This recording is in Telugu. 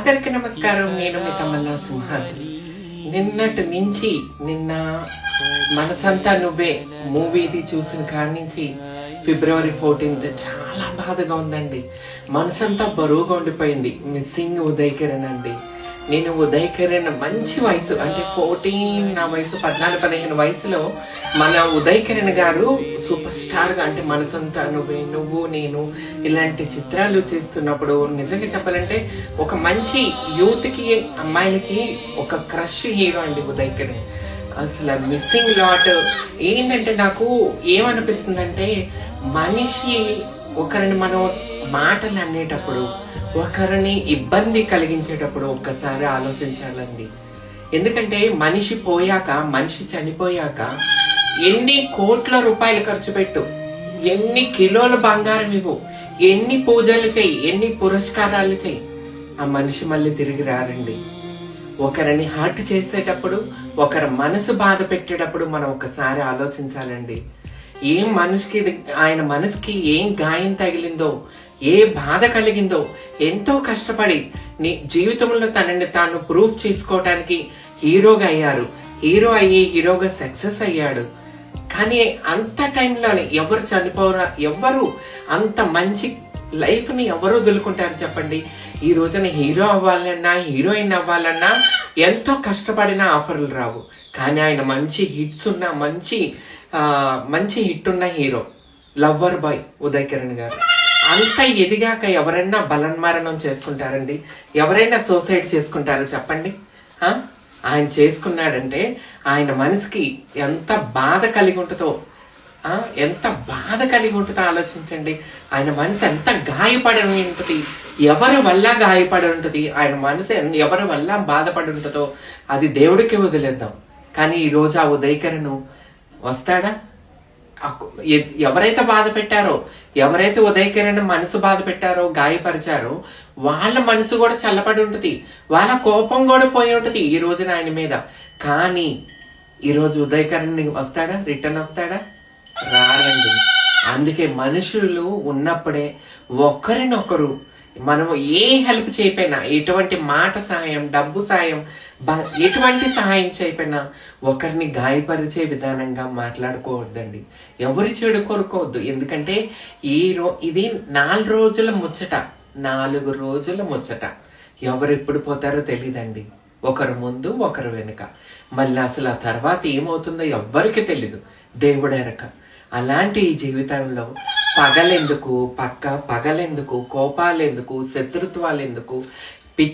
అందరికి నమస్కారం. నేను మీ తమన్నా సింహాద్రి. నిన్నటి నుంచి నిన్న మనసంతా నువ్వే మూవీది చూసిన కాడి నుంచి February 14th చాలా బాధగా ఉందండి. మనసంతా బరువుగా ఉండిపోయింది. మిస్సింగ్ ఉదయ్ కిరణ్ అండి. నేను ఉదయ్ కిరణ్ మంచి వయసు అంటే 14 నా వయసు 14-15 వయసులో మన ఉదయ్ కిరణ్ గారు సూపర్ స్టార్ గా అంటే మనసంతా నువ్వే నువ్వు నేను ఇలాంటి చిత్రాలు చేస్తున్నప్పుడు నిజంగా చెప్పాలంటే ఒక మంచి యూత్ కి అమ్మాయిలకి ఒక క్రష్ హీరో అండి ఉదయ్ కిరణ్. అసలు మిస్సింగ్ లాట్. ఏంటంటే నాకు ఏమనిపిస్తుందంటే మనిషి ఒకరిని మనం మాటలు అనేటప్పుడు ఒకరిని ఇబ్బంది కలిగించేటప్పుడు ఒక్కసారి ఆలోచించాలండి. ఎందుకంటే మనిషి పోయాక మనిషి చనిపోయాక ఎన్ని కోట్ల రూపాయలు ఖర్చు పెట్టు, ఎన్ని కిలోల బంగారం ఇవ్వు, ఎన్ని పూజలు చెయ్యి, ఎన్ని పురస్కారాలు చెయ్యి, ఆ మనిషి మళ్ళీ తిరిగి రారండి. ఒకరిని హర్ట్ చేసేటప్పుడు ఒకరి మనసు బాధ పెట్టేటప్పుడు మనం ఒకసారి ఆలోచించాలండి. ఏం మనిషికి ఆయన మనసుకి ఏం గాయం తగిలిందో, ఏ బాధ కలిగిందో, ఎంతో కష్టపడి నీ జీవితంలో తనని తాను ప్రూవ్ చేసుకోవటానికి హీరోగా అయ్యారు. హీరో అయ్యి హీరోగా సక్సెస్ అయ్యాడు. కానీ అంత టైంలోనే ఎవరు చనిపోరా, ఎవరు అంత మంచి లైఫ్ ని ఎవరు వదులుకుంటారు చెప్పండి. ఈ రోజున హీరో అవ్వాలన్నా హీరోయిన్ అవ్వాలన్నా ఎంతో కష్టపడిన ఆఫర్లు రావు. కానీ ఆయన మంచి హిట్స్ ఉన్న మంచి హిట్ ఉన్న hero lover bye Uday Kiran గారు. అంత ఎదిగాక ఎవరైనా బలన్మరణం చేసుకుంటారండి? ఎవరైనా సూసైడ్ చేసుకుంటారో చెప్పండి. ఆయన చేసుకున్నాడంటే ఆయన మనసుకి ఎంత బాధ కలిగి ఉంటుందో, ఆలోచించండి. ఆయన మనసు ఎంత గాయపడి ఉంటుంది, ఎవరి వల్ల గాయపడి ఉంటుంది, ఆయన మనసు ఎవరి వల్ల బాధపడి ఉంటుందో అది దేవుడికి వదిలేద్దాం. కానీ ఈ రోజు ఆ ఉదయ్ కిరణ్ వస్తాడా? ఎవరైతే బాధ పెట్టారో, ఎవరైతే ఉదయ్ కిరణ్ మనసు బాధ పెట్టారో, గాయపరిచారో వాళ్ళ మనసు కూడా చల్లబడి ఉంటుంది, వాళ్ళ కోపం కూడా పోయి ఉంటుంది ఈ రోజున ఆయన మీద. కానీ ఈరోజు ఉదయ్ కిరణ్ వస్తాడా? రిటర్న్ వస్తాడా? రారండి. అందుకే మనుషులు ఉన్నప్పుడే ఒకరినొకరు మనం ఏ హెల్ప్ చేయకపోయినా, ఎటువంటి మాట సాయం, డబ్బు సాయం, ఎటువంటి సహాయం చేయకపోయినా ఒకరిని గాయపరిచే విధానంగా మాట్లాడుకోవద్దండి. ఎవరి చెడు కోరుకోవద్దు. ఎందుకంటే ఇది 4 రోజుల ముచ్చట, 4 రోజుల ముచ్చట. ఎవరు ఎప్పుడు పోతారో తెలీదండి. ఒకరు ముందు ఒకరు వెనుక. మళ్ళీ అసలు ఆ తర్వాత ఏమవుతుందో ఎవ్వరికి తెలీదు, దేవుడెరక. అలాంటి ఈ జీవితంలో పగలెందుకు, పగలెందుకు, కోపాలెందుకు, శత్రుత్వాలెందుకు,